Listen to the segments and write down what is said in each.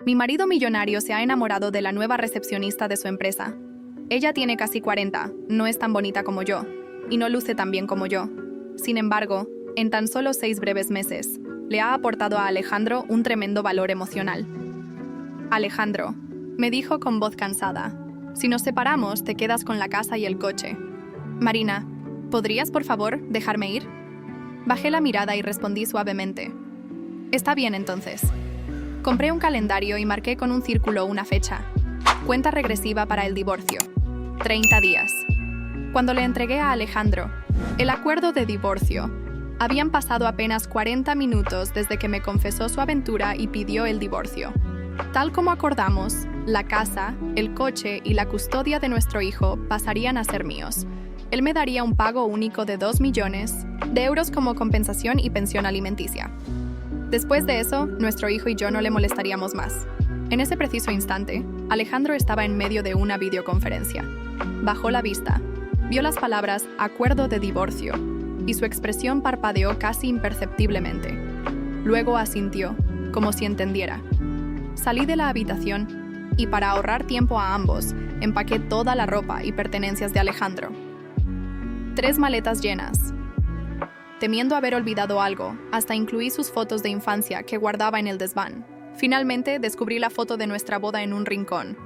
Mi marido millonario se ha enamorado de la nueva recepcionista de su empresa. Ella tiene casi 40, no es tan bonita como yo, y no luce tan bien como yo. Sin embargo, en tan solo 6 breves meses, le ha aportado a Alejandro un tremendo valor emocional. Alejandro, me dijo con voz cansada, si nos separamos, te quedas con la casa y el coche. Marina, ¿podrías, por favor, dejarme ir? Bajé la mirada y respondí suavemente. Está bien, entonces. Compré un calendario y marqué con un círculo una fecha. Cuenta regresiva para el divorcio. 30 días. Cuando le entregué a Alejandro el acuerdo de divorcio, habían pasado apenas 40 minutos desde que me confesó su aventura y pidió el divorcio. Tal como acordamos, la casa, el coche y la custodia de nuestro hijo pasarían a ser míos. Él me daría un pago único de 2 millones de euros como compensación y pensión alimenticia. Después de eso, nuestro hijo y yo no le molestaríamos más. En ese preciso instante, Alejandro estaba en medio de una videoconferencia. Bajó la vista, vio las palabras «acuerdo de divorcio» y su expresión parpadeó casi imperceptiblemente. Luego asintió, como si entendiera. Salí de la habitación y, para ahorrar tiempo a ambos, empaqué toda la ropa y pertenencias de Alejandro. 3 maletas llenas. Temiendo haber olvidado algo, hasta incluí sus fotos de infancia que guardaba en el desván. Finalmente, descubrí la foto de nuestra boda en un rincón.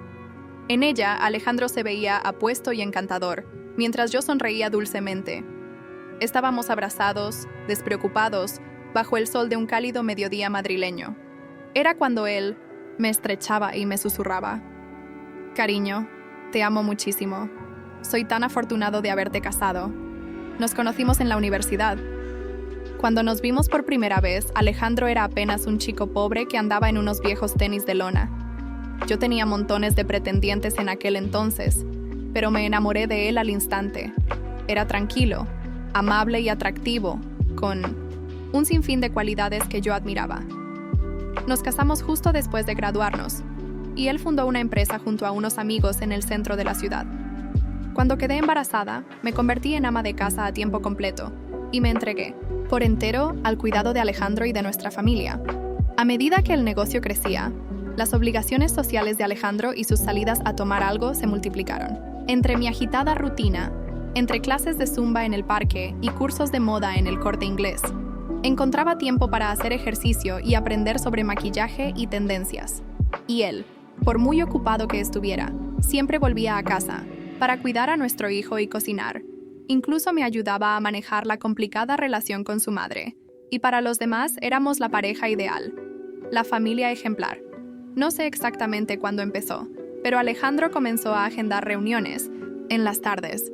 En ella, Alejandro se veía apuesto y encantador, mientras yo sonreía dulcemente. Estábamos abrazados, despreocupados, bajo el sol de un cálido mediodía madrileño. Era cuando él me estrechaba y me susurraba. Cariño, te amo muchísimo. Soy tan afortunado de haberte casado. Nos conocimos en la universidad. Cuando nos vimos por primera vez, Alejandro era apenas un chico pobre que andaba en unos viejos tenis de lona. Yo tenía montones de pretendientes en aquel entonces, pero me enamoré de él al instante. Era tranquilo, amable y atractivo, con un sinfín de cualidades que yo admiraba. Nos casamos justo después de graduarnos, y él fundó una empresa junto a unos amigos en el centro de la ciudad. Cuando quedé embarazada, me convertí en ama de casa a tiempo completo, y me entregué, por entero, al cuidado de Alejandro y de nuestra familia. A medida que el negocio crecía, las obligaciones sociales de Alejandro y sus salidas a tomar algo se multiplicaron. Entre mi agitada rutina, entre clases de zumba en el parque y cursos de moda en el Corte Inglés, encontraba tiempo para hacer ejercicio y aprender sobre maquillaje y tendencias. Y él, por muy ocupado que estuviera, siempre volvía a casa para cuidar a nuestro hijo y cocinar. Incluso me ayudaba a manejar la complicada relación con su madre. Y para los demás éramos la pareja ideal, la familia ejemplar. No sé exactamente cuándo empezó, pero Alejandro comenzó a agendar reuniones en las tardes.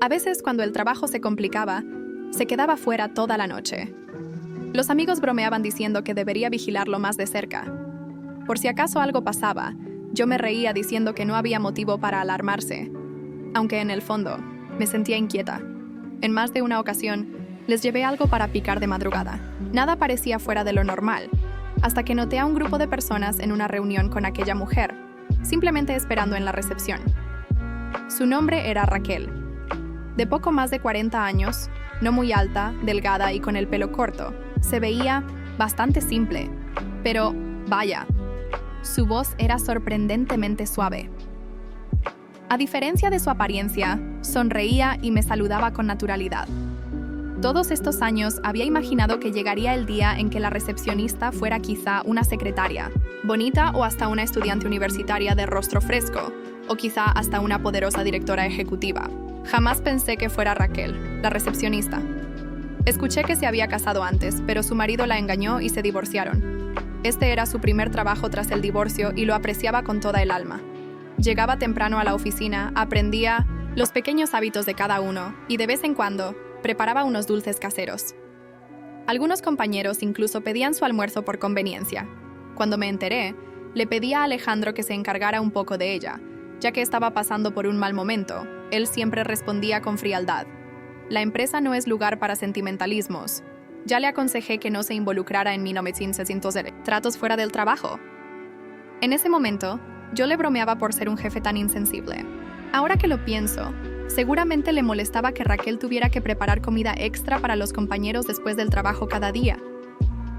A veces, cuando el trabajo se complicaba, se quedaba fuera toda la noche. Los amigos bromeaban diciendo que debería vigilarlo más de cerca. Por si acaso algo pasaba, yo me reía diciendo que no había motivo para alarmarse, aunque en el fondo me sentía inquieta. En más de una ocasión, les llevé algo para picar de madrugada. Nada parecía fuera de lo normal, hasta que noté a un grupo de personas en una reunión con aquella mujer, simplemente esperando en la recepción. Su nombre era Raquel. De poco más de 40 años, no muy alta, delgada y con el pelo corto, se veía bastante simple, pero, vaya, su voz era sorprendentemente suave. A diferencia de su apariencia, sonreía y me saludaba con naturalidad. Todos estos años había imaginado que llegaría el día en que la recepcionista fuera quizá una secretaria, bonita o hasta una estudiante universitaria de rostro fresco, o quizá hasta una poderosa directora ejecutiva. Jamás pensé que fuera Raquel, la recepcionista. Escuché que se había casado antes, pero su marido la engañó y se divorciaron. Este era su primer trabajo tras el divorcio y lo apreciaba con toda el alma. Llegaba temprano a la oficina, aprendía los pequeños hábitos de cada uno y de vez en cuando preparaba unos dulces caseros. Algunos compañeros incluso pedían su almuerzo por conveniencia. Cuando me enteré, le pedí a Alejandro que se encargara un poco de ella, ya que estaba pasando por un mal momento. Él siempre respondía con frialdad. La empresa no es lugar para sentimentalismos. Ya le aconsejé que no se involucrara en 1900 tratos fuera del trabajo. En ese momento, yo le bromeaba por ser un jefe tan insensible. Ahora que lo pienso, seguramente le molestaba que Raquel tuviera que preparar comida extra para los compañeros después del trabajo cada día.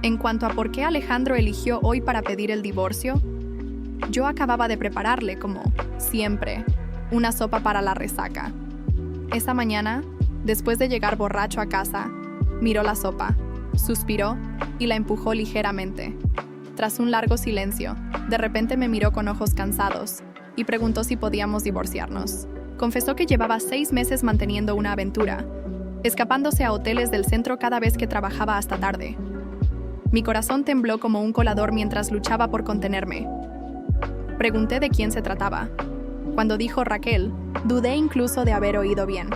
En cuanto a por qué Alejandro eligió hoy para pedir el divorcio, Yo acababa de prepararle, como siempre, una sopa para la resaca. Esa mañana, después de llegar borracho a casa, miró la sopa, suspiró y la empujó ligeramente. Tras un largo silencio, de repente me miró con ojos cansados y preguntó si podíamos divorciarnos. Confesó que llevaba 6 meses manteniendo una aventura, escapándose a hoteles del centro cada vez que trabajaba hasta tarde. Mi corazón tembló como un colador mientras luchaba por contenerme. Pregunté de quién se trataba. Cuando dijo Raquel, dudé incluso de haber oído bien.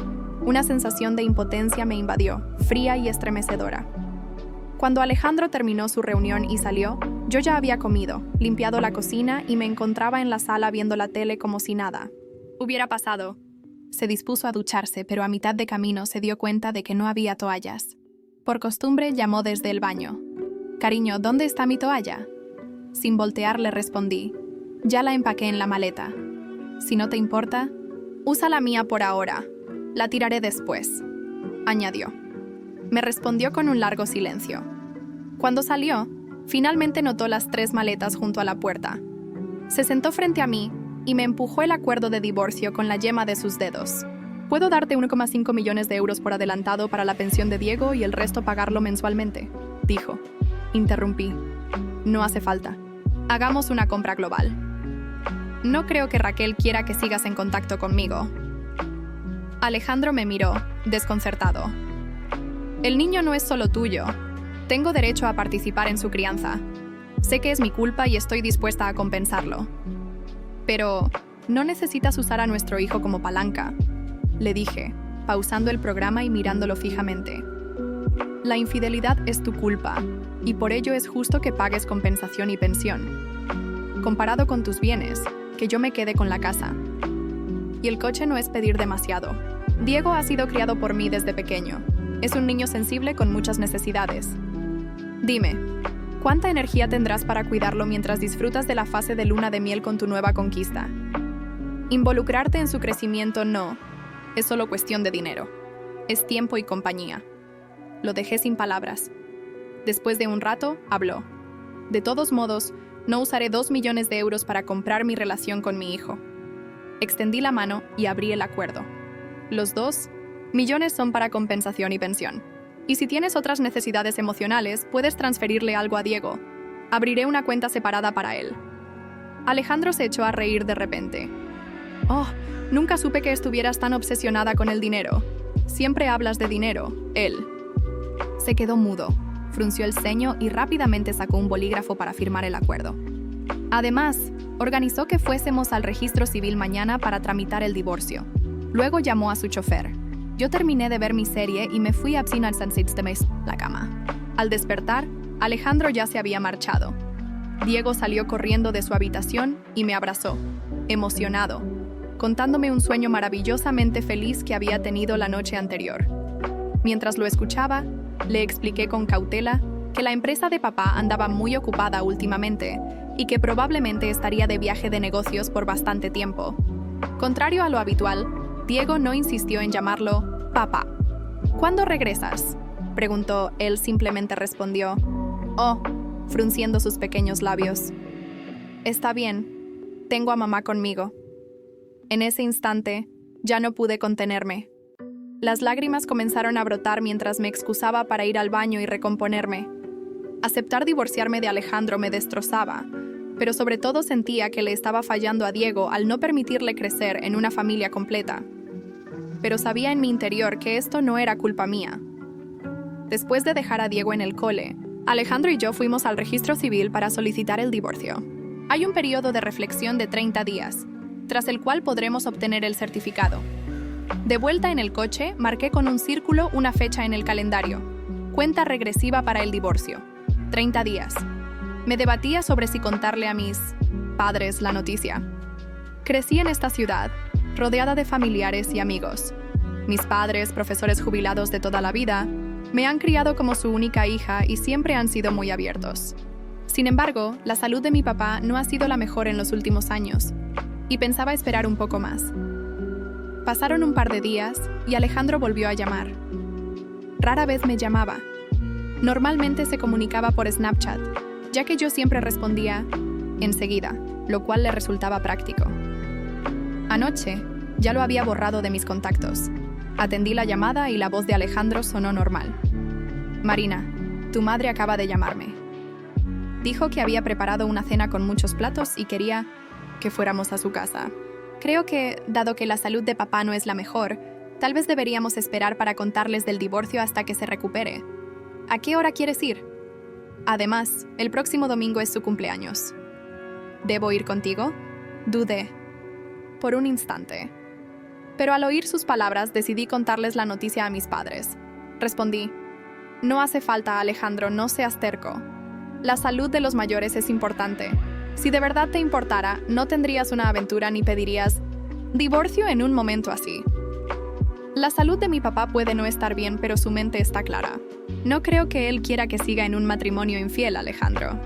Una sensación de impotencia me invadió, fría y estremecedora. Cuando Alejandro terminó su reunión y salió, yo ya había comido, limpiado la cocina y me encontraba en la sala viendo la tele como si nada hubiera pasado. Se dispuso a ducharse, pero a mitad de camino se dio cuenta de que no había toallas. Por costumbre llamó desde el baño. «Cariño, ¿dónde está mi toalla?» Sin voltear le respondí. «Ya la empaqué en la maleta. Si no te importa, usa la mía por ahora. La tiraré después», añadió. Me respondió con un largo silencio. Cuando salió, finalmente notó las 3 maletas junto a la puerta. Se sentó frente a mí y me empujó el acuerdo de divorcio con la yema de sus dedos. «Puedo darte 1,5 millones de euros por adelantado para la pensión de Diego y el resto pagarlo mensualmente», dijo. Interrumpí. «No hace falta. Hagamos una compra global. No creo que Raquel quiera que sigas en contacto conmigo». Alejandro me miró, desconcertado. «El niño no es solo tuyo. Tengo derecho a participar en su crianza. Sé que es mi culpa y estoy dispuesta a compensarlo. Pero no necesitas usar a nuestro hijo como palanca», le dije, pausando el programa y mirándolo fijamente. «La infidelidad es tu culpa, y por ello es justo que pagues compensación y pensión. Comparado con tus bienes, que yo me quede con la casa. Y el coche no es pedir demasiado. Diego ha sido criado por mí desde pequeño. Es un niño sensible con muchas necesidades. Dime, ¿cuánta energía tendrás para cuidarlo mientras disfrutas de la fase de luna de miel con tu nueva conquista? Involucrarte en su crecimiento no es solo cuestión de dinero. Es tiempo y compañía». Lo dejé sin palabras. Después de un rato, habló. «De todos modos, no usaré 2 millones de euros para comprar mi relación con mi hijo». Extendí la mano y abrí el acuerdo. «Los 2 millones son para compensación y pensión. Y si tienes otras necesidades emocionales, puedes transferirle algo a Diego. Abriré una cuenta separada para él». Alejandro se echó a reír de repente. «Oh, nunca supe que estuvieras tan obsesionada con el dinero. Siempre hablas de dinero, él». Se quedó mudo, frunció el ceño y rápidamente sacó un bolígrafo para firmar el acuerdo. Además, organizó que fuésemos al registro civil mañana para tramitar el divorcio. Luego llamó a su chofer. Yo terminé de ver mi serie y me fui a la cama. Al despertar, Alejandro ya se había marchado. Diego salió corriendo de su habitación y me abrazó, emocionado, contándome un sueño maravillosamente feliz que había tenido la noche anterior. Mientras lo escuchaba, le expliqué con cautela que la empresa de papá andaba muy ocupada últimamente y que probablemente estaría de viaje de negocios por bastante tiempo. Contrario a lo habitual, Diego no insistió en llamarlo papá. «¿Cuándo regresas?», preguntó. Él simplemente respondió «Oh», frunciendo sus pequeños labios. «Está bien, tengo a mamá conmigo». En ese instante, ya no pude contenerme. Las lágrimas comenzaron a brotar mientras me excusaba para ir al baño y recomponerme. Aceptar divorciarme de Alejandro me destrozaba, pero sobre todo sentía que le estaba fallando a Diego al no permitirle crecer en una familia completa. Pero sabía en mi interior que esto no era culpa mía. Después de dejar a Diego en el cole, Alejandro y yo fuimos al registro civil para solicitar el divorcio. Hay un periodo de reflexión de 30 días, tras el cual podremos obtener el certificado. De vuelta en el coche, marqué con un círculo una fecha en el calendario. Cuenta regresiva para el divorcio. 30 días. Me debatía sobre si contarle a mis padres la noticia. Crecí en esta ciudad, rodeada de familiares y amigos. Mis padres, profesores jubilados de toda la vida, me han criado como su única hija y siempre han sido muy abiertos. Sin embargo, la salud de mi papá no ha sido la mejor en los últimos años, y pensaba esperar un poco más. Pasaron un par de días y Alejandro volvió a llamar. Rara vez me llamaba. Normalmente se comunicaba por Snapchat, ya que yo siempre respondía enseguida. lo cual le resultaba práctico. Anoche, ya lo había borrado de mis contactos. Atendí la llamada y la voz de Alejandro sonó normal. Marina, tu madre acaba de llamarme. Dijo que había preparado una cena con muchos platos y quería que fuéramos a su casa. Creo que, dado que la salud de papá no es la mejor, tal vez deberíamos esperar para contarles del divorcio hasta que se recupere. ¿A qué hora quieres ir? Además, el próximo domingo es su cumpleaños. ¿Debo ir contigo? Dudé. Por un instante. Pero al oír sus palabras decidí contarles la noticia a mis padres. Respondí, no hace falta, Alejandro, no seas terco. La salud de los mayores es importante. Si de verdad te importara, no tendrías una aventura ni pedirías divorcio en un momento así. La salud de mi papá puede no estar bien, pero su mente está clara. No creo que él quiera que siga en un matrimonio infiel, Alejandro.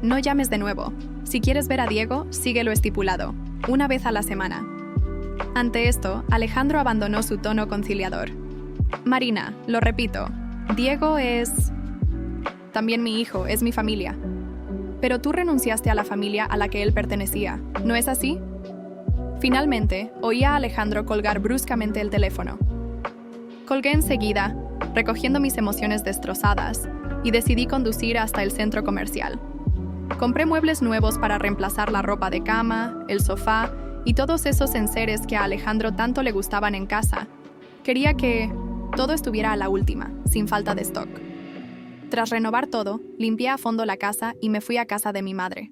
No llames de nuevo. Si quieres ver a Diego, sigue lo estipulado, una vez a la semana. Ante esto, Alejandro abandonó su tono conciliador. Marina, lo repito, Diego es también mi hijo, es mi familia. Pero tú renunciaste a la familia a la que él pertenecía, ¿no es así? Finalmente, oí a Alejandro colgar bruscamente el teléfono. Colgué enseguida, recogiendo mis emociones destrozadas, y decidí conducir hasta el centro comercial. Compré muebles nuevos para reemplazar la ropa de cama, el sofá y todos esos enseres que a Alejandro tanto le gustaban en casa. Quería que todo estuviera a la última, sin falta de stock. Tras renovar todo, limpié a fondo la casa y me fui a casa de mi madre.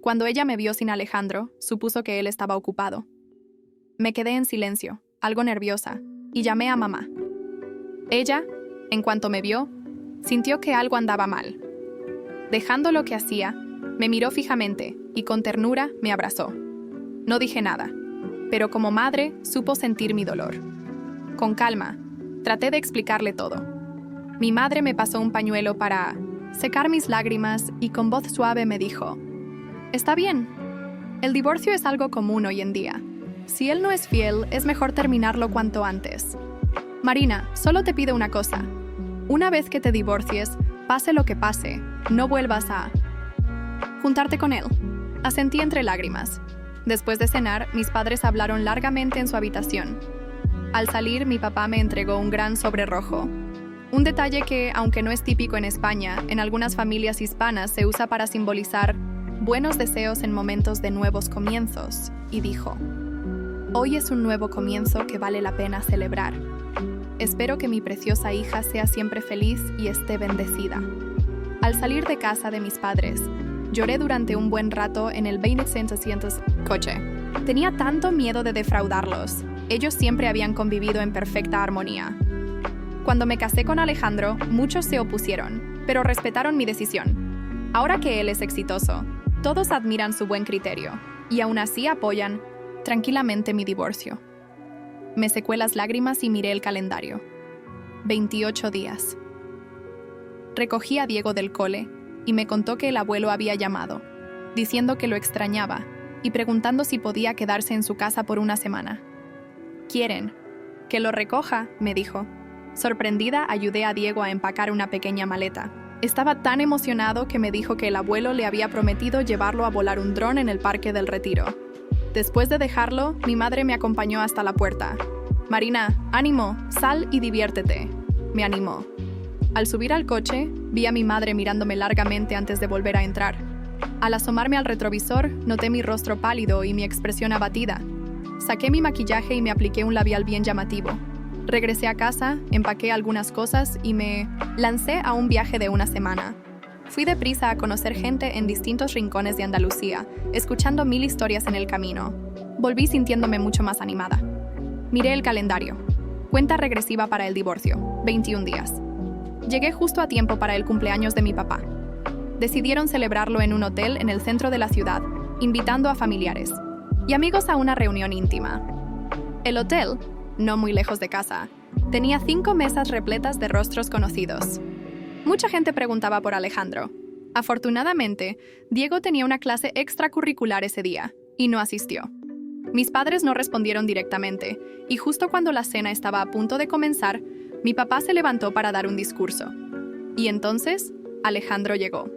Cuando ella me vio sin Alejandro, supuso que él estaba ocupado. Me quedé en silencio, algo nerviosa, y llamé a mamá. Ella, en cuanto me vio, sintió que algo andaba mal. Dejando lo que hacía, me miró fijamente y con ternura me abrazó. No dije nada, pero como madre supo sentir mi dolor. Con calma, traté de explicarle todo. Mi madre me pasó un pañuelo para secar mis lágrimas y con voz suave me dijo, «Está bien. El divorcio es algo común hoy en día. Si él no es fiel, es mejor terminarlo cuanto antes. Marina, solo te pido una cosa. Una vez que te divorcies, pase lo que pase, no vuelvas a juntarte con él». Asentí entre lágrimas. Después de cenar, mis padres hablaron largamente en su habitación. Al salir, mi papá me entregó un gran sobre rojo. Un detalle que, aunque no es típico en España, en algunas familias hispanas se usa para simbolizar buenos deseos en momentos de nuevos comienzos, y dijo, «Hoy es un nuevo comienzo que vale la pena celebrar. Espero que mi preciosa hija sea siempre feliz y esté bendecida». Al salir de casa de mis padres, lloré durante un buen rato en el 2600 coche. Tenía tanto miedo de defraudarlos. Ellos siempre habían convivido en perfecta armonía. Cuando me casé con Alejandro, muchos se opusieron, pero respetaron mi decisión. Ahora que él es exitoso, todos admiran su buen criterio, y aún así apoyan tranquilamente mi divorcio. Me secé las lágrimas y miré el calendario. 28 días. Recogí a Diego del cole y me contó que el abuelo había llamado, diciendo que lo extrañaba y preguntando si podía quedarse en su casa por una semana. «¿Quieren que lo recoja?», me dijo. Sorprendida, ayudé a Diego a empacar una pequeña maleta. Estaba tan emocionado que me dijo que el abuelo le había prometido llevarlo a volar un dron en el Parque del Retiro. Después de dejarlo, mi madre me acompañó hasta la puerta. «Marina, ánimo, sal y diviértete», me animó. Al subir al coche, vi a mi madre mirándome largamente antes de volver a entrar. Al asomarme al retrovisor, noté mi rostro pálido y mi expresión abatida. Saqué mi maquillaje y me apliqué un labial bien llamativo. Regresé a casa, empaqué algunas cosas y me lancé a un viaje de una semana. Fui deprisa a conocer gente en distintos rincones de Andalucía, escuchando 1000 historias en el camino. Volví sintiéndome mucho más animada. Miré el calendario. Cuenta regresiva para el divorcio, 21 días. Llegué justo a tiempo para el cumpleaños de mi papá. Decidieron celebrarlo en un hotel en el centro de la ciudad, invitando a familiares y amigos a una reunión íntima. El hotel, no muy lejos de casa, tenía 5 mesas repletas de rostros conocidos. Mucha gente preguntaba por Alejandro. Afortunadamente, Diego tenía una clase extracurricular ese día y no asistió. Mis padres no respondieron directamente, y justo cuando la cena estaba a punto de comenzar, mi papá se levantó para dar un discurso. Y entonces, Alejandro llegó.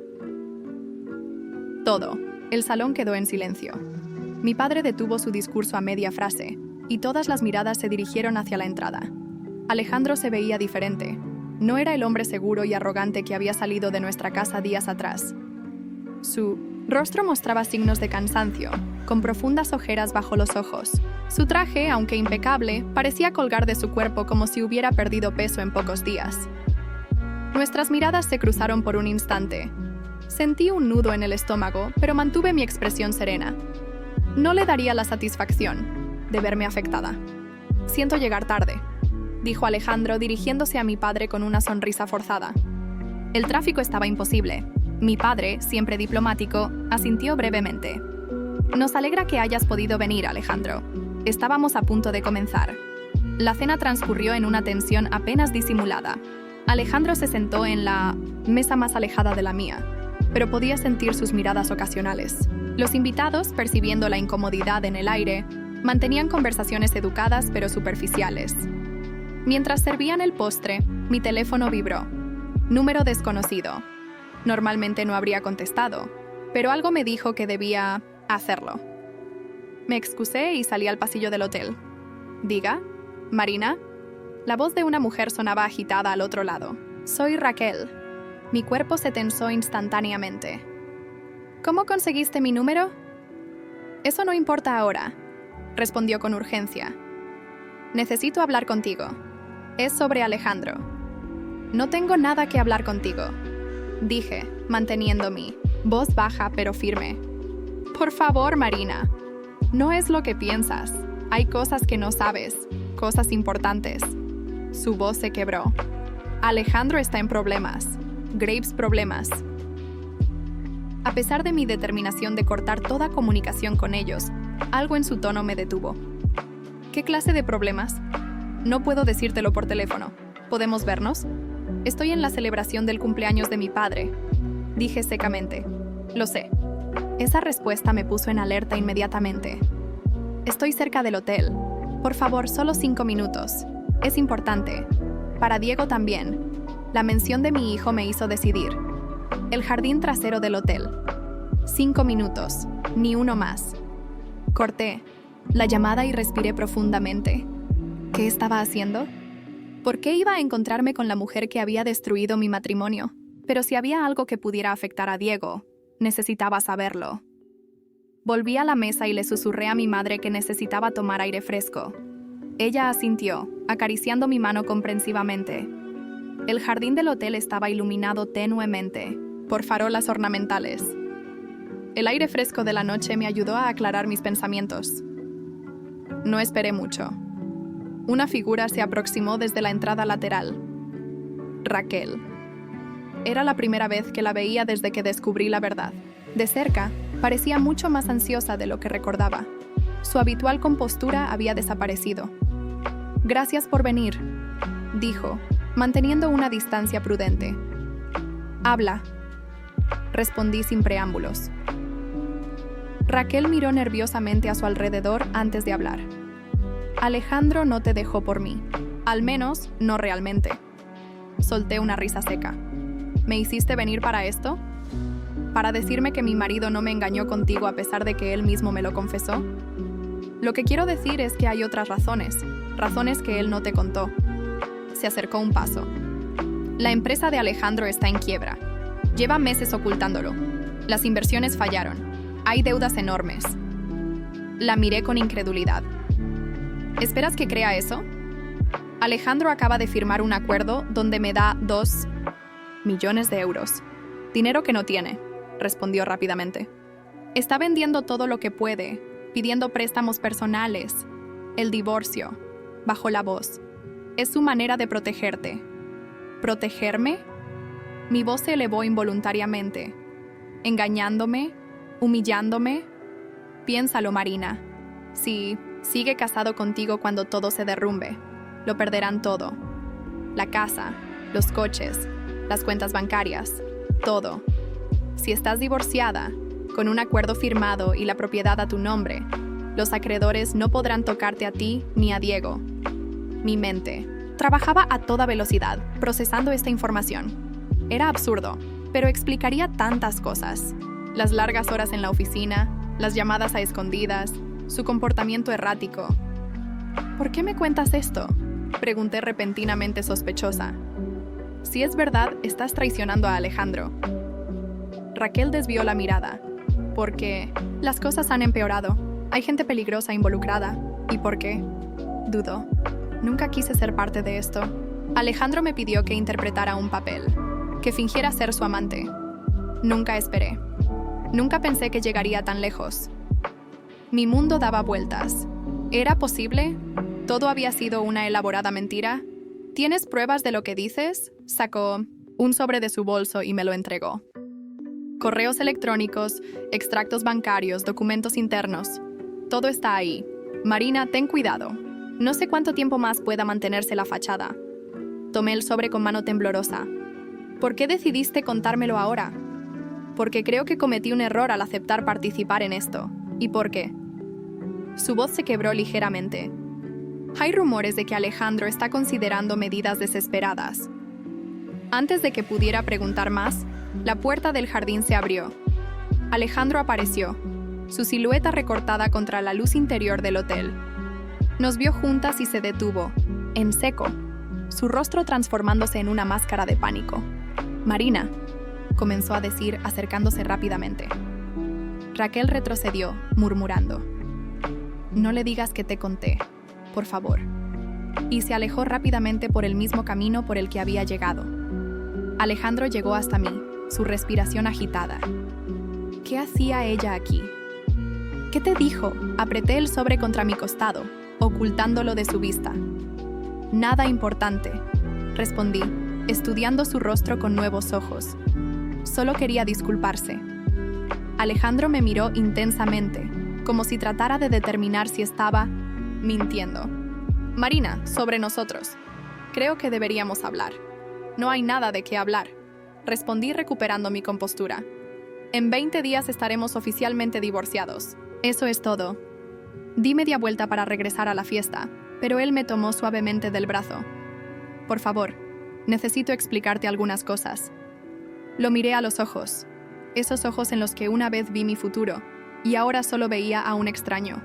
Todo, El salón quedó en silencio. Mi padre detuvo su discurso a media frase, y todas las miradas se dirigieron hacia la entrada. Alejandro se veía diferente. No era el hombre seguro y arrogante que había salido de nuestra casa días atrás. Su rostro mostraba signos de cansancio, con profundas ojeras bajo los ojos. Su traje, aunque impecable, parecía colgar de su cuerpo como si hubiera perdido peso en pocos días. Nuestras miradas se cruzaron por un instante. Sentí un nudo en el estómago, pero mantuve mi expresión serena. No le daría la satisfacción de verme afectada. «Siento llegar tarde», dijo Alejandro dirigiéndose a mi padre con una sonrisa forzada. El tráfico estaba imposible. Mi padre, siempre diplomático, asintió brevemente. «Nos alegra que hayas podido venir, Alejandro. Estábamos a punto de comenzar». La cena transcurrió en una tensión apenas disimulada. Alejandro se sentó en la mesa más alejada de la mía, pero podía sentir sus miradas ocasionales. Los invitados, percibiendo la incomodidad en el aire, mantenían conversaciones educadas pero superficiales. Mientras servían el postre, mi teléfono vibró. Número desconocido. Normalmente no habría contestado, pero algo me dijo que debía hacerlo. Me excusé y salí al pasillo del hotel. «Diga, Marina». La voz de una mujer sonaba agitada al otro lado. «Soy Raquel». Mi cuerpo se tensó instantáneamente. «¿Cómo conseguiste mi número?» «Eso no importa ahora», respondió con urgencia. «Necesito hablar contigo. Es sobre Alejandro». «No tengo nada que hablar contigo», dije, manteniendo mi voz baja pero firme. «Por favor, Marina. No es lo que piensas. Hay cosas que no sabes, cosas importantes». Su voz se quebró. «Alejandro está en problemas. Graves problemas». A pesar de mi determinación de cortar toda comunicación con ellos, algo en su tono me detuvo. «¿Qué clase de problemas?» «No puedo decírtelo por teléfono. ¿Podemos vernos?» «Estoy en la celebración del cumpleaños de mi padre», dije secamente. «Lo sé». Esa respuesta me puso en alerta inmediatamente. «Estoy cerca del hotel. Por favor, solo 5 minutos. Es importante. Para Diego también». La mención de mi hijo me hizo decidir. El jardín trasero del hotel. 5 minutos, ni uno más. Corté la llamada y respiré profundamente. ¿Qué estaba haciendo? ¿Por qué iba a encontrarme con la mujer que había destruido mi matrimonio? Pero si había algo que pudiera afectar a Diego, necesitaba saberlo. Volví a la mesa y le susurré a mi madre que necesitaba tomar aire fresco. Ella asintió, acariciando mi mano comprensivamente. El jardín del hotel estaba iluminado tenuemente por farolas ornamentales. El aire fresco de la noche me ayudó a aclarar mis pensamientos. No esperé mucho. Una figura se aproximó desde la entrada lateral. Raquel. Era la primera vez que la veía desde que descubrí la verdad. De cerca, parecía mucho más ansiosa de lo que recordaba. Su habitual compostura había desaparecido. «Gracias por venir», dijo, manteniendo una distancia prudente. «Habla», respondí sin preámbulos. Raquel miró nerviosamente a su alrededor antes de hablar. «Alejandro no te dejó por mí. Al menos, no realmente». Solté una risa seca. «¿Me hiciste venir para esto? ¿Para decirme que mi marido no me engañó contigo a pesar de que él mismo me lo confesó? Lo que quiero decir es que hay otras razones que él no te contó». Se acercó un paso. «La empresa de Alejandro está en quiebra. Lleva meses ocultándolo. Las inversiones fallaron. Hay deudas enormes». La miré con incredulidad. «¿Esperas que crea eso? Alejandro acaba de firmar un acuerdo donde me da 2 millones de euros. Dinero que no tiene», respondió rápidamente. «Está vendiendo todo lo que puede, pidiendo préstamos personales, el divorcio», bajó la voz. «Es su manera de protegerte». «¿Protegerme?» Mi voz se elevó involuntariamente. «¿Engañándome? ¿Humillándome?» Piénsalo, Marina. Si sigue casado contigo cuando todo se derrumbe, lo perderán todo. La casa, los coches, las cuentas bancarias, todo. Si estás divorciada, con un acuerdo firmado y la propiedad a tu nombre, los acreedores no podrán tocarte a ti ni a Diego». Mi mente trabajaba a toda velocidad, procesando esta información. Era absurdo, pero explicaría tantas cosas. Las largas horas en la oficina, las llamadas a escondidas, su comportamiento errático. ¿Por qué me cuentas esto?, pregunté repentinamente sospechosa. Si es verdad, estás traicionando a Alejandro. Raquel desvió la mirada. Porque las cosas han empeorado. Hay gente peligrosa involucrada. ¿Y por qué? Dudó. Nunca quise ser parte de esto. Alejandro me pidió que interpretara un papel, que fingiera ser su amante. Nunca esperé. Nunca pensé que llegaría tan lejos. Mi mundo daba vueltas. ¿Era posible? ¿Todo había sido una elaborada mentira? ¿Tienes pruebas de lo que dices? Sacó un sobre de su bolso y me lo entregó. Correos electrónicos, extractos bancarios, documentos internos. Todo está ahí. Marina, ten cuidado. No sé cuánto tiempo más pueda mantenerse la fachada. Tomé el sobre con mano temblorosa. ¿Por qué decidiste contármelo ahora? Porque creo que cometí un error al aceptar participar en esto. ¿Y por qué? Su voz se quebró ligeramente. Hay rumores de que Alejandro está considerando medidas desesperadas. Antes de que pudiera preguntar más, la puerta del jardín se abrió. Alejandro apareció, su silueta recortada contra la luz interior del hotel. Nos vio juntas y se detuvo, en seco, su rostro transformándose en una máscara de pánico. «Marina», comenzó a decir acercándose rápidamente. Raquel retrocedió, murmurando. «No le digas que te conté, por favor». Y se alejó rápidamente por el mismo camino por el que había llegado. Alejandro llegó hasta mí, su respiración agitada. ¿Qué hacía ella aquí? ¿Qué te dijo? Apreté el sobre contra mi costado, ocultándolo de su vista. Nada importante, respondí, estudiando su rostro con nuevos ojos. Solo quería disculparse. Alejandro me miró intensamente, como si tratara de determinar si estaba mintiendo. «Marina, sobre nosotros. Creo que deberíamos hablar». «No hay nada de qué hablar», respondí recuperando mi compostura. «En 20 días estaremos oficialmente divorciados. Eso es todo». Di media vuelta para regresar a la fiesta, pero él me tomó suavemente del brazo. «Por favor, necesito explicarte algunas cosas». Lo miré a los ojos, esos ojos en los que una vez vi mi futuro, y ahora solo veía a un extraño.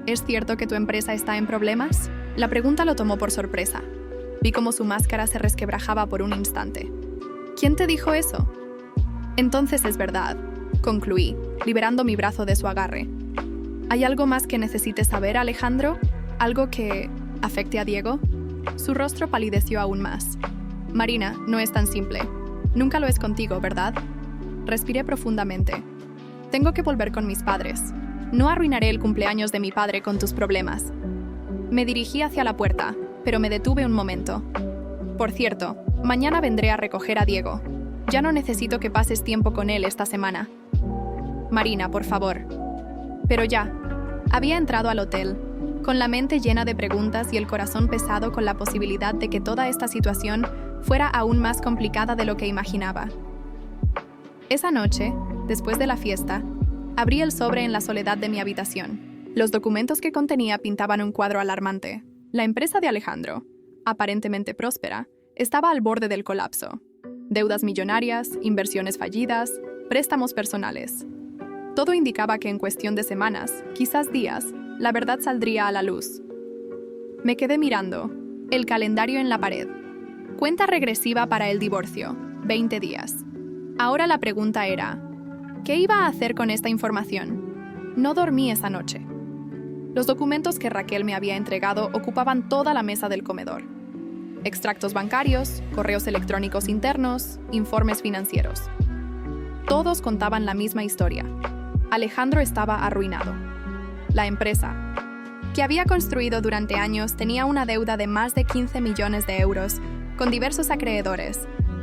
«¿Es cierto que tu empresa está en problemas?». La pregunta lo tomó por sorpresa. Vi cómo su máscara se resquebrajaba por un instante. «¿Quién te dijo eso?». «Entonces es verdad», concluí, liberando mi brazo de su agarre. «¿Hay algo más que necesites saber, Alejandro? ¿Algo que afecte a Diego?». Su rostro palideció aún más. «Marina, no es tan simple. Nunca lo es contigo, ¿verdad?». Respiré profundamente. «Tengo que volver con mis padres. No arruinaré el cumpleaños de mi padre con tus problemas». Me dirigí hacia la puerta, pero me detuve un momento. «Por cierto, mañana vendré a recoger a Diego. Ya no necesito que pases tiempo con él esta semana». «Marina, por favor». Pero ya, había entrado al hotel, con la mente llena de preguntas y el corazón pesado con la posibilidad de que toda esta situación fuera aún más complicada de lo que imaginaba. Esa noche, después de la fiesta, abrí el sobre en la soledad de mi habitación. Los documentos que contenía pintaban un cuadro alarmante. La empresa de Alejandro, aparentemente próspera, estaba al borde del colapso. Deudas millonarias, inversiones fallidas, préstamos personales. Todo indicaba que en cuestión de semanas, quizás días, la verdad saldría a la luz. Me quedé mirando, el calendario en la pared. Cuenta regresiva para el divorcio, 20 días. Ahora la pregunta era, ¿qué iba a hacer con esta información? No dormí esa noche. Los documentos que Raquel me había entregado ocupaban toda la mesa del comedor. Extractos bancarios, correos electrónicos internos, informes financieros. Todos contaban la misma historia. Alejandro estaba arruinado. La empresa, que había construido durante años, tenía una deuda de más de 15 millones de euros, con diversos acreedores,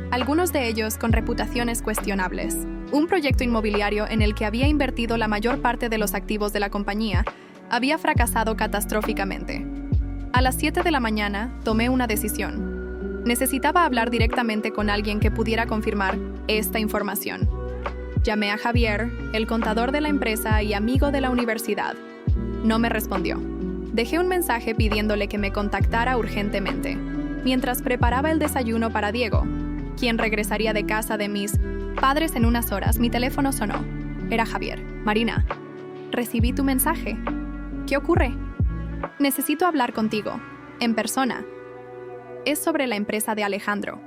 algunos de ellos con reputaciones cuestionables. Un proyecto inmobiliario en el que había invertido la mayor parte de los activos de la compañía había fracasado catastróficamente. A las 7 de la mañana tomé una decisión. Necesitaba hablar directamente con alguien que pudiera confirmar esta información. Llamé a Javier, el contador de la empresa y amigo de la universidad. No me respondió. Dejé un mensaje pidiéndole que me contactara urgentemente, mientras preparaba el desayuno para Diego, quien regresaría de casa de mis Padres en unas horas, mi teléfono sonó. Era Javier. Marina, recibí tu mensaje. ¿Qué ocurre? Necesito hablar contigo, en persona. Es sobre la empresa de Alejandro.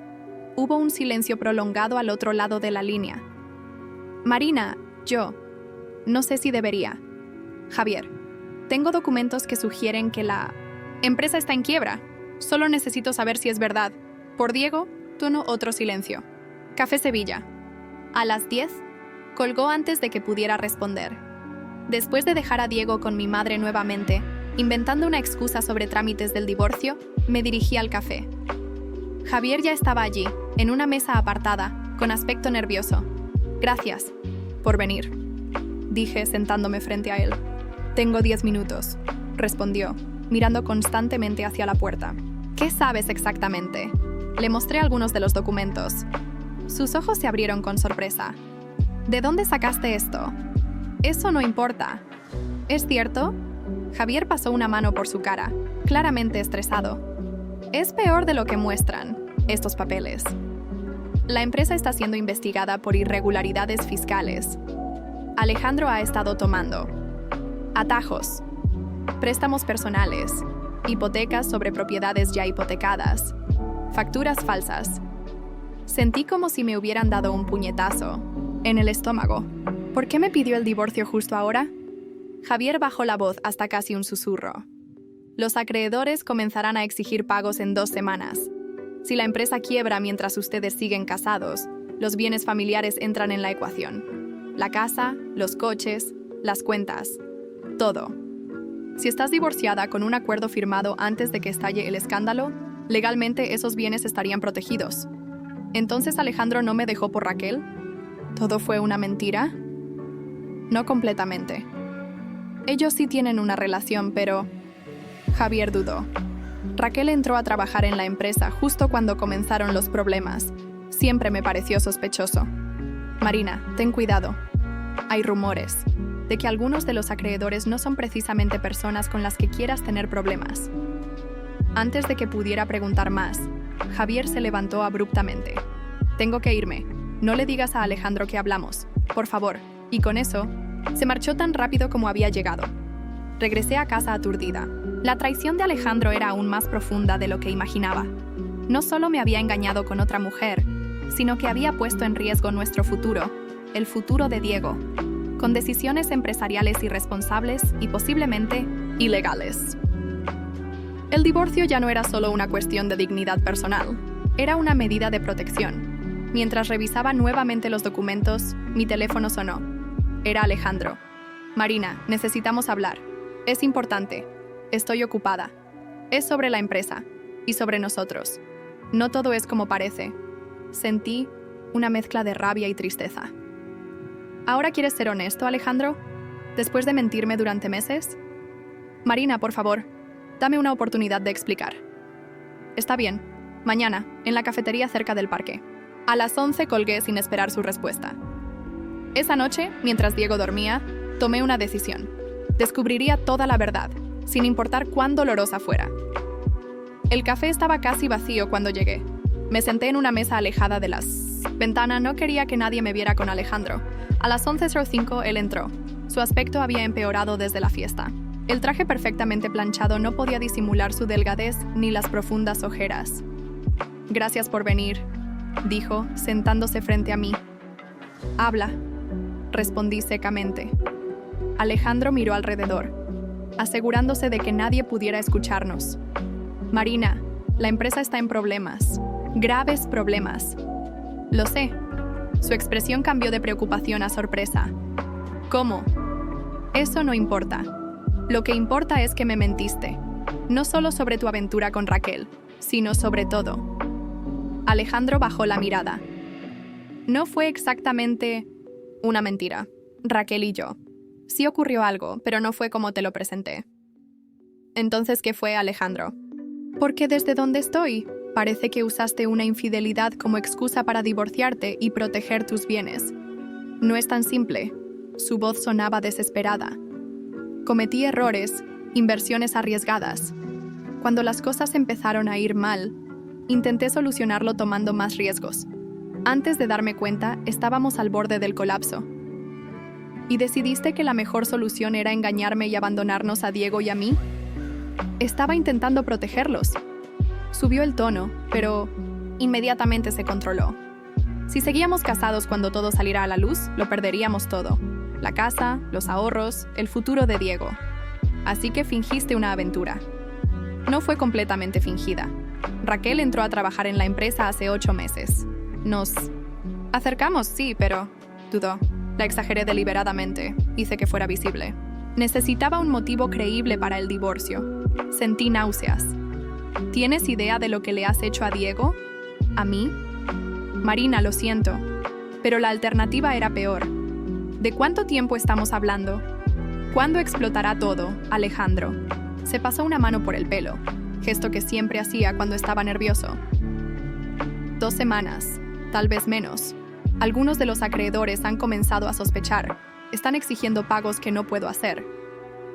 Hubo un silencio prolongado al otro lado de la línea. Marina, yo. No sé si debería. Javier, tengo documentos que sugieren que la empresa está en quiebra. Solo necesito saber si es verdad. Por Diego, tono otro silencio. Café Sevilla. A las 10, colgó antes de que pudiera responder. Después de dejar a Diego con mi madre nuevamente, inventando una excusa sobre trámites del divorcio, me dirigí al café. Javier ya estaba allí, en una mesa apartada, con aspecto nervioso. Gracias por venir, dije sentándome frente a él. Tengo 10 minutos, respondió, mirando constantemente hacia la puerta. ¿Qué sabes exactamente? Le mostré algunos de los documentos. Sus ojos se abrieron con sorpresa. ¿De dónde sacaste esto? Eso no importa. ¿Es cierto? Javier pasó una mano por su cara, claramente estresado. Es peor de lo que muestran estos papeles. La empresa está siendo investigada por irregularidades fiscales. Alejandro ha estado tomando atajos, préstamos personales, hipotecas sobre propiedades ya hipotecadas, facturas falsas. Sentí como si me hubieran dado un puñetazo en el estómago. ¿Por qué me pidió el divorcio justo ahora? Javier bajó la voz hasta casi un susurro. Los acreedores comenzarán a exigir pagos en 2 semanas. Si la empresa quiebra mientras ustedes siguen casados, los bienes familiares entran en la ecuación. La casa, los coches, las cuentas, todo. Si estás divorciada con un acuerdo firmado antes de que estalle el escándalo, legalmente esos bienes estarían protegidos. ¿Entonces Alejandro no me dejó por Raquel? ¿Todo fue una mentira? No completamente. Ellos sí tienen una relación, pero Javier dudó. Raquel entró a trabajar en la empresa justo cuando comenzaron los problemas. Siempre me pareció sospechoso. Marina, ten cuidado. Hay rumores de que algunos de los acreedores no son precisamente personas con las que quieras tener problemas. Antes de que pudiera preguntar más, Javier se levantó abruptamente. Tengo que irme. No le digas a Alejandro que hablamos, por favor. Y con eso, se marchó tan rápido como había llegado. Regresé a casa aturdida. La traición de Alejandro era aún más profunda de lo que imaginaba. No solo me había engañado con otra mujer, sino que había puesto en riesgo nuestro futuro, el futuro de Diego, con decisiones empresariales irresponsables y posiblemente ilegales. El divorcio ya no era solo una cuestión de dignidad personal, era una medida de protección. Mientras revisaba nuevamente los documentos, mi teléfono sonó. Era Alejandro. Marina, necesitamos hablar. Es importante. Estoy ocupada. Es sobre la empresa y sobre nosotros. No todo es como parece. Sentí una mezcla de rabia y tristeza. ¿Ahora quieres ser honesto, Alejandro? ¿Después de mentirme durante meses? Marina, por favor, dame una oportunidad de explicar. Está bien. Mañana, en la cafetería cerca del parque. A las 11 colgué sin esperar su respuesta. Esa noche, mientras Diego dormía, tomé una decisión. Descubriría toda la verdad, sin importar cuán dolorosa fuera. El café estaba casi vacío cuando llegué. Me senté en una mesa alejada de las ventanas. No quería que nadie me viera con Alejandro. A las 11:05 él entró. Su aspecto había empeorado desde la fiesta. El traje perfectamente planchado no podía disimular su delgadez ni las profundas ojeras. Gracias por venir, dijo, sentándose frente a mí. Habla, respondí secamente. Alejandro miró alrededor, asegurándose de que nadie pudiera escucharnos. Marina, la empresa está en problemas, graves problemas. Lo sé. Su expresión cambió de preocupación a sorpresa. ¿Cómo? Eso no importa. Lo que importa es que me mentiste, no solo sobre tu aventura con Raquel, sino sobre todo. Alejandro bajó la mirada. No fue exactamente una mentira. Raquel y yo. Sí ocurrió algo, pero no fue como te lo presenté. Entonces, ¿qué fue, Alejandro? Porque desde donde estoy, parece que usaste una infidelidad como excusa para divorciarte y proteger tus bienes. No es tan simple. Su voz sonaba desesperada. Cometí errores, inversiones arriesgadas. Cuando las cosas empezaron a ir mal, intenté solucionarlo tomando más riesgos. Antes de darme cuenta, estábamos al borde del colapso. ¿Y decidiste que la mejor solución era engañarme y abandonarnos a Diego y a mí? Estaba intentando protegerlos. Subió el tono, pero inmediatamente se controló. Si seguíamos casados cuando todo saliera a la luz, lo perderíamos todo. La casa, los ahorros, el futuro de Diego. Así que fingiste una aventura. No fue completamente fingida. Raquel entró a trabajar en la empresa hace 8 meses. Nos acercamos, sí, pero dudó. La exageré deliberadamente. Hice que fuera visible. Necesitaba un motivo creíble para el divorcio. Sentí náuseas. ¿Tienes idea de lo que le has hecho a Diego? ¿A mí? Marina, lo siento. Pero la alternativa era peor. ¿De cuánto tiempo estamos hablando? ¿Cuándo explotará todo, Alejandro? Se pasó una mano por el pelo, gesto que siempre hacía cuando estaba nervioso. 2 semanas, tal vez menos. Algunos de los acreedores han comenzado a sospechar. Están exigiendo pagos que no puedo hacer.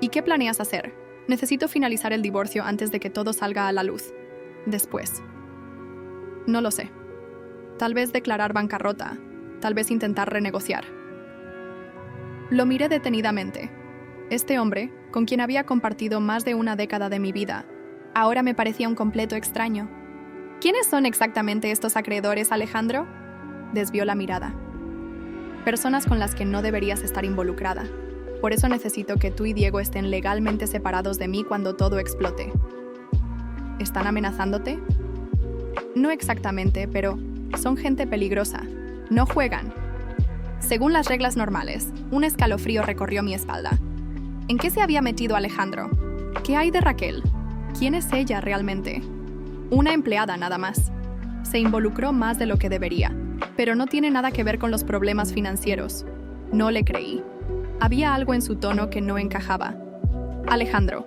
¿Y qué planeas hacer? Necesito finalizar el divorcio antes de que todo salga a la luz. Después. No lo sé. Tal vez declarar bancarrota. Tal vez intentar renegociar. Lo miré detenidamente. Este hombre, con quien había compartido más de una década de mi vida, ahora me parecía un completo extraño. ¿Quiénes son exactamente estos acreedores, Alejandro? Desvió la mirada. Personas con las que no deberías estar involucrada. Por eso necesito que tú y Diego estén legalmente separados de mí cuando todo explote. ¿Están amenazándote? No exactamente, pero son gente peligrosa. No juegan. Según las reglas normales, un escalofrío recorrió mi espalda. ¿En qué se había metido Alejandro? ¿Qué hay de Raquel? ¿Quién es ella realmente? Una empleada nada más. Se involucró más de lo que debería, pero no tiene nada que ver con los problemas financieros. No le creí. Había algo en su tono que no encajaba. Alejandro,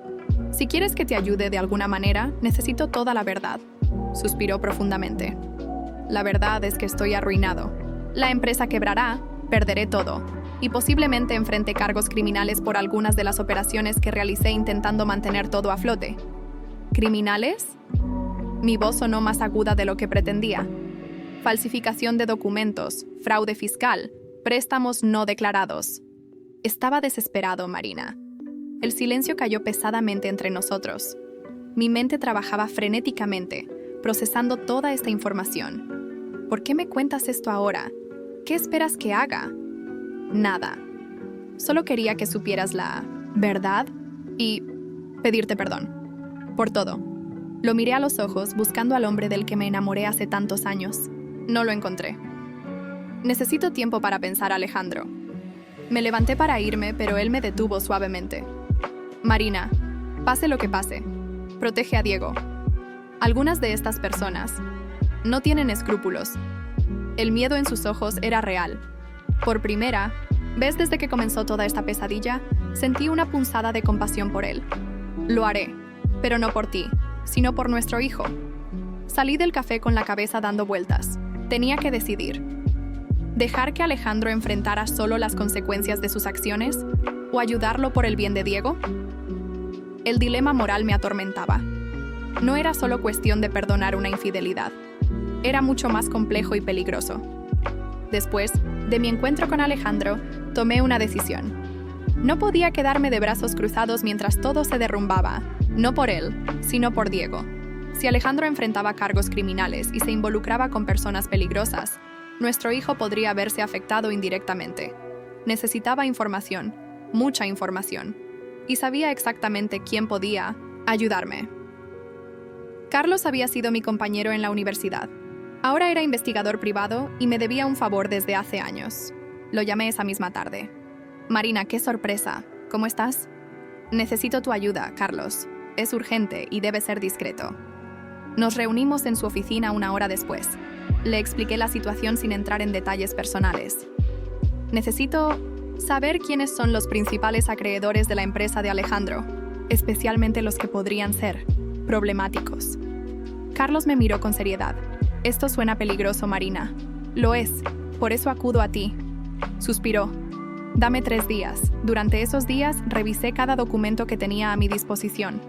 si quieres que te ayude de alguna manera, necesito toda la verdad. Suspiró profundamente. La verdad es que estoy arruinado. La empresa quebrará, perderé todo, y posiblemente enfrente cargos criminales por algunas de las operaciones que realicé intentando mantener todo a flote. ¿Criminales? Mi voz sonó más aguda de lo que pretendía. Falsificación de documentos, fraude fiscal, préstamos no declarados. Estaba desesperado, Marina. El silencio cayó pesadamente entre nosotros. Mi mente trabajaba frenéticamente, procesando toda esta información. ¿Por qué me cuentas esto ahora? ¿Qué esperas que haga? Nada. Solo quería que supieras la verdad y pedirte perdón. Por todo. Lo miré a los ojos buscando al hombre del que me enamoré hace tantos años. No lo encontré. Necesito tiempo para pensar, Alejandro. Me levanté para irme, pero él me detuvo suavemente. Marina, pase lo que pase, protege a Diego. Algunas de estas personas no tienen escrúpulos. El miedo en sus ojos era real. Por primera vez desde que comenzó toda esta pesadilla, sentí una punzada de compasión por él. Lo haré, pero no por ti, sino por nuestro hijo. Salí del café con la cabeza dando vueltas. Tenía que decidir. ¿Dejar que Alejandro enfrentara solo las consecuencias de sus acciones o ayudarlo por el bien de Diego? El dilema moral me atormentaba. No era solo cuestión de perdonar una infidelidad. Era mucho más complejo y peligroso. Después de mi encuentro con Alejandro, tomé una decisión. No podía quedarme de brazos cruzados mientras todo se derrumbaba, no por él, sino por Diego. Si Alejandro enfrentaba cargos criminales y se involucraba con personas peligrosas, nuestro hijo podría verse afectado indirectamente. Necesitaba información, mucha información, y sabía exactamente quién podía ayudarme. Carlos había sido mi compañero en la universidad. Ahora era investigador privado y me debía un favor desde hace años. Lo llamé esa misma tarde. Marina, qué sorpresa. ¿Cómo estás? Necesito tu ayuda, Carlos. Es urgente y debe ser discreto. Nos reunimos en su oficina una hora después. Le expliqué la situación sin entrar en detalles personales. Necesito saber quiénes son los principales acreedores de la empresa de Alejandro, especialmente los que podrían ser problemáticos. Carlos me miró con seriedad. Esto suena peligroso, Marina. Lo es, por eso acudo a ti. Suspiró. Dame 3 días. Durante esos días, revisé cada documento que tenía a mi disposición.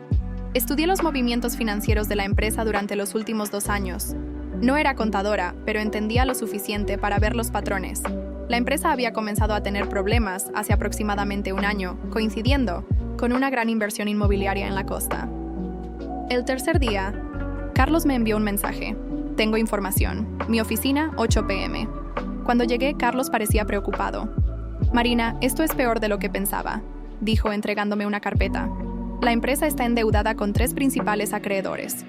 Estudié los movimientos financieros de la empresa durante los últimos 2 años. No era contadora, pero entendía lo suficiente para ver los patrones. La empresa había comenzado a tener problemas hace aproximadamente un año, coincidiendo con una gran inversión inmobiliaria en la costa. El tercer día, Carlos me envió un mensaje. Tengo información. Mi oficina, 8 p.m. Cuando llegué, Carlos parecía preocupado. Marina, esto es peor de lo que pensaba, dijo entregándome una carpeta. La empresa está endeudada con 3 principales acreedores.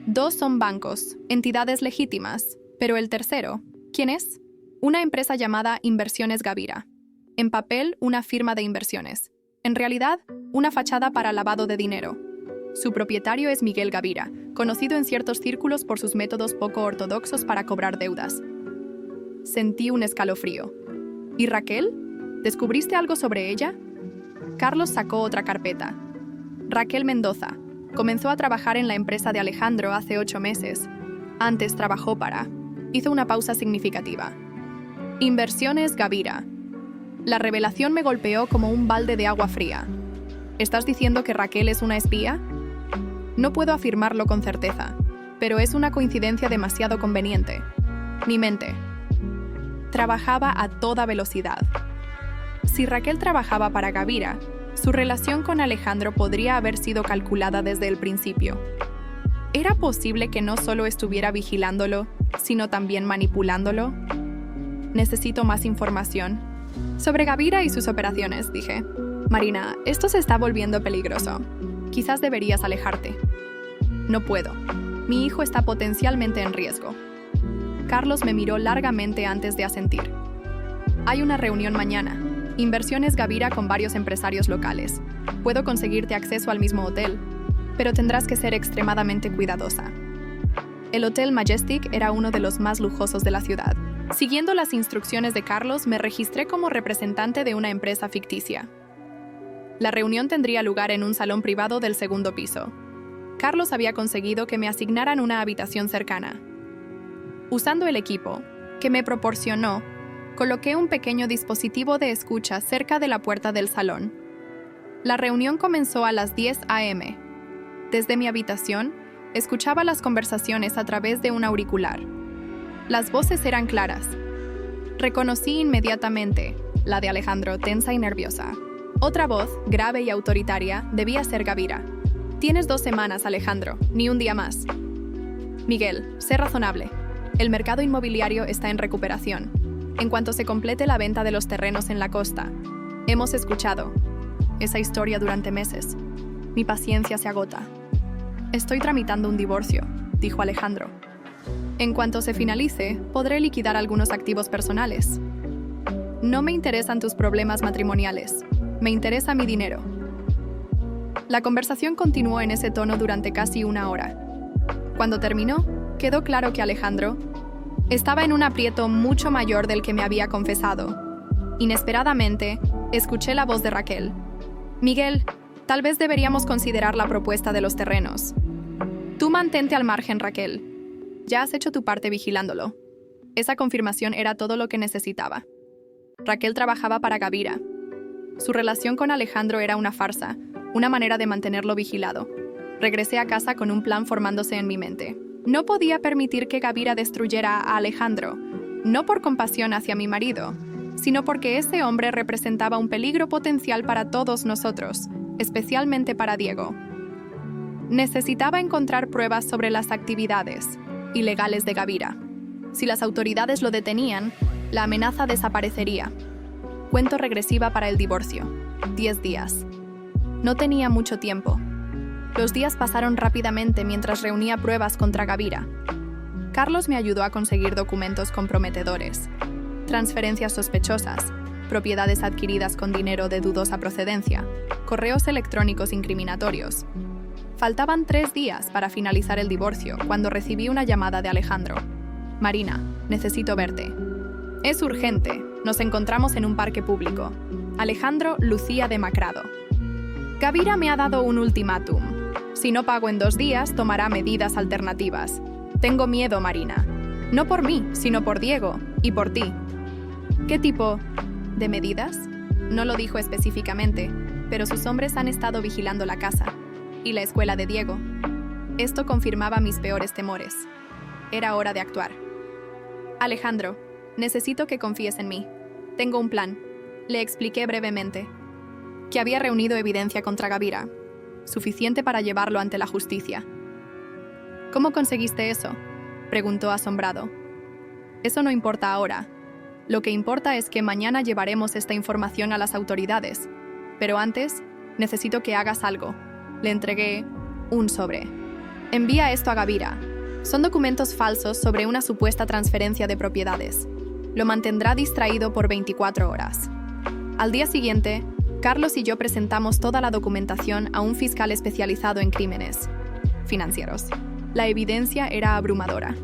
2 son bancos, entidades legítimas, pero el tercero, ¿quién es? Una empresa llamada Inversiones Gavira. En papel, una firma de inversiones. En realidad, una fachada para lavado de dinero. Su propietario es Miguel Gavira, conocido en ciertos círculos por sus métodos poco ortodoxos para cobrar deudas. Sentí un escalofrío. ¿Y Raquel? ¿Descubriste algo sobre ella? Carlos sacó otra carpeta. Raquel Mendoza. Comenzó a trabajar en la empresa de Alejandro hace 8 meses. Antes trabajó para... Hizo una pausa significativa. Inversiones Gavira. La revelación me golpeó como un balde de agua fría. ¿Estás diciendo que Raquel es una espía? No puedo afirmarlo con certeza, pero es una coincidencia demasiado conveniente. Mi mente. Trabajaba a toda velocidad. Si Raquel trabajaba para Gavira, su relación con Alejandro podría haber sido calculada desde el principio. ¿Era posible que no solo estuviera vigilándolo, sino también manipulándolo? Necesito más información. Sobre Gavira y sus operaciones, dije. Marina, esto se está volviendo peligroso. Quizás deberías alejarte. No puedo. Mi hijo está potencialmente en riesgo. Carlos me miró largamente antes de asentir. Hay una reunión mañana. Inversiones Gavira con varios empresarios locales. Puedo conseguirte acceso al mismo hotel, pero tendrás que ser extremadamente cuidadosa. El Hotel Majestic era uno de los más lujosos de la ciudad. Siguiendo las instrucciones de Carlos, me registré como representante de una empresa ficticia. La reunión tendría lugar en un salón privado del 2º piso. Carlos había conseguido que me asignaran una habitación cercana. Usando el equipo que me proporcionó, coloqué un pequeño dispositivo de escucha cerca de la puerta del salón. La reunión comenzó a las 10 a.m. Desde mi habitación, escuchaba las conversaciones a través de un auricular. Las voces eran claras. Reconocí inmediatamente la de Alejandro, tensa y nerviosa. Otra voz, grave y autoritaria, debía ser Gavira. Tienes 2 semanas, Alejandro, ni un día más. Miguel, sé razonable. El mercado inmobiliario está en recuperación. En cuanto se complete la venta de los terrenos en la costa, hemos escuchado esa historia durante meses. Mi paciencia se agota. Estoy tramitando un divorcio, dijo Alejandro. En cuanto se finalice, podré liquidar algunos activos personales. No me interesan tus problemas matrimoniales. Me interesa mi dinero. La conversación continuó en ese tono durante casi 1 hora. Cuando terminó, quedó claro que Alejandro estaba en un aprieto mucho mayor del que me había confesado. Inesperadamente, escuché la voz de Raquel. Miguel, tal vez deberíamos considerar la propuesta de los terrenos. Tú mantente al margen, Raquel. Ya has hecho tu parte vigilándolo. Esa confirmación era todo lo que necesitaba. Raquel trabajaba para Gavira. Su relación con Alejandro era una farsa, una manera de mantenerlo vigilado. Regresé a casa con un plan formándose en mi mente. No podía permitir que Gavira destruyera a Alejandro, no por compasión hacia mi marido, sino porque ese hombre representaba un peligro potencial para todos nosotros, especialmente para Diego. Necesitaba encontrar pruebas sobre las actividades ilegales de Gavira. Si las autoridades lo detenían, la amenaza desaparecería. Cuento regresiva para el divorcio. 10 días. No tenía mucho tiempo. Los días pasaron rápidamente mientras reunía pruebas contra Gavira. Carlos me ayudó a conseguir documentos comprometedores, transferencias sospechosas, propiedades adquiridas con dinero de dudosa procedencia, correos electrónicos incriminatorios. Faltaban 3 días para finalizar el divorcio cuando recibí una llamada de Alejandro. Marina, necesito verte. Es urgente. Nos encontramos en un parque público. Alejandro lucía demacrado. Gavira me ha dado un ultimátum. Si no pago en 2 días, tomará medidas alternativas. Tengo miedo, Marina. No por mí, sino por Diego y por ti. ¿Qué tipo de medidas? No lo dijo específicamente, pero sus hombres han estado vigilando la casa y la escuela de Diego. Esto confirmaba mis peores temores. Era hora de actuar. Alejandro, necesito que confíes en mí. Tengo un plan. Le expliqué brevemente que había reunido evidencia contra Gavira, suficiente para llevarlo ante la justicia. ¿Cómo conseguiste eso?, preguntó asombrado. Eso no importa ahora. Lo que importa es que mañana llevaremos esta información a las autoridades. Pero antes, necesito que hagas algo. Le entregué un sobre. Envía esto a Gavira. Son documentos falsos sobre una supuesta transferencia de propiedades. Lo mantendrá distraído por 24 horas. Al día siguiente, Carlos y yo presentamos toda la documentación a un fiscal especializado en crímenes financieros. La evidencia era abrumadora.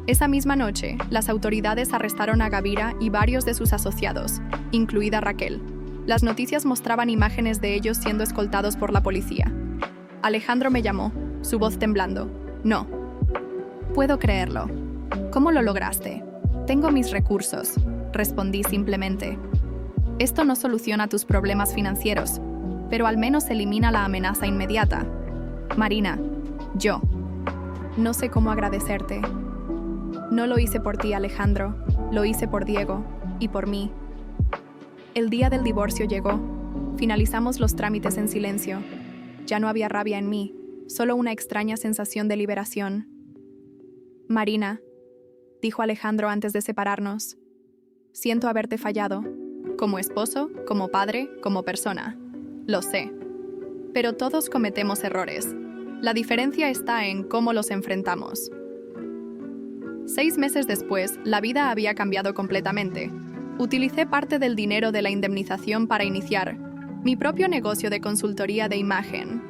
Esa misma noche, las autoridades arrestaron a Gavira y varios de sus asociados, incluida Raquel. Las noticias mostraban imágenes de ellos siendo escoltados por la policía. Alejandro me llamó, su voz temblando. No. Puedo creerlo. ¿Cómo lo lograste? Tengo mis recursos, respondí simplemente. Esto no soluciona tus problemas financieros, pero al menos elimina la amenaza inmediata. Marina, yo. No sé cómo agradecerte. No lo hice por ti, Alejandro. Lo hice por Diego y por mí. El día del divorcio llegó. Finalizamos los trámites en silencio. Ya no había rabia en mí, solo una extraña sensación de liberación. Marina, dijo Alejandro antes de separarnos, siento haberte fallado. Como esposo, como padre, como persona. Lo sé. Pero todos cometemos errores. La diferencia está en cómo los enfrentamos. 6 meses después, la vida había cambiado completamente. Utilicé parte del dinero de la indemnización para iniciar mi propio negocio de consultoría de imagen.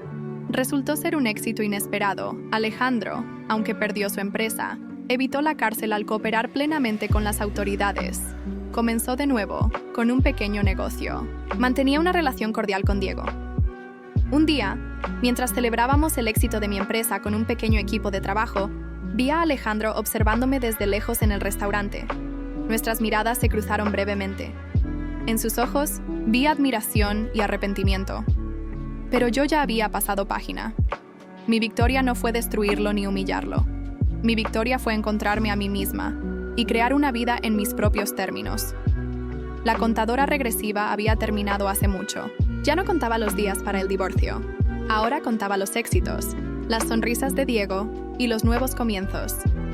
Resultó ser un éxito inesperado. Alejandro, aunque perdió su empresa, evitó la cárcel al cooperar plenamente con las autoridades. Comenzó de nuevo, con un pequeño negocio. Mantenía una relación cordial con Diego. Un día, mientras celebrábamos el éxito de mi empresa con un pequeño equipo de trabajo, vi a Alejandro observándome desde lejos en el restaurante. Nuestras miradas se cruzaron brevemente. En sus ojos, vi admiración y arrepentimiento. Pero yo ya había pasado página. Mi victoria no fue destruirlo ni humillarlo. Mi victoria fue encontrarme a mí misma y crear una vida en mis propios términos. La contadora regresiva había terminado hace mucho. Ya no contaba los días para el divorcio. Ahora contaba los éxitos, las sonrisas de Diego y los nuevos comienzos.